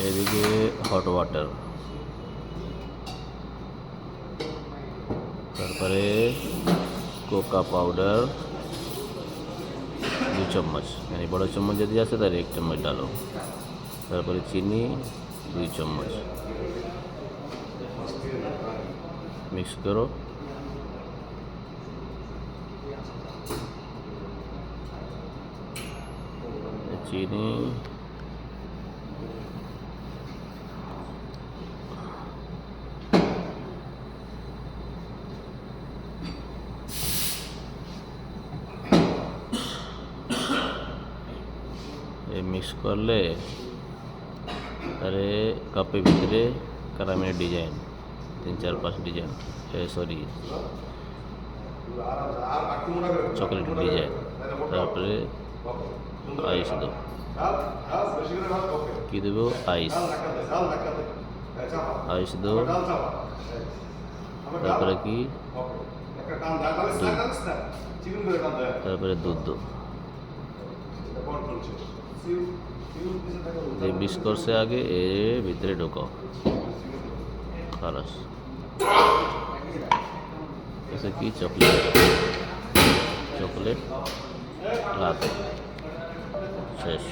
এদিকে hot water, তারপরে Coca powder 2 चम्मच, यानी बड़ा चम्मच यदि আছে তার 1 चम्मच डालो। তারপরে চিনি 2 चम्मच, मिक्स करो। चीनी मिक्स कर ले अरे कपे भितरे caramel design 3-4-5 design sorry chocolate design. তারপরে আইস দো, কি দেব? আইস, আইস দো। তারপরে কি? তারপরে দুধ দো। ये बिस्कुट से आगे ए भीतरे ढुकाओ, खलास। जैसे कि चॉकलेट चॉकलेट लाते शेष।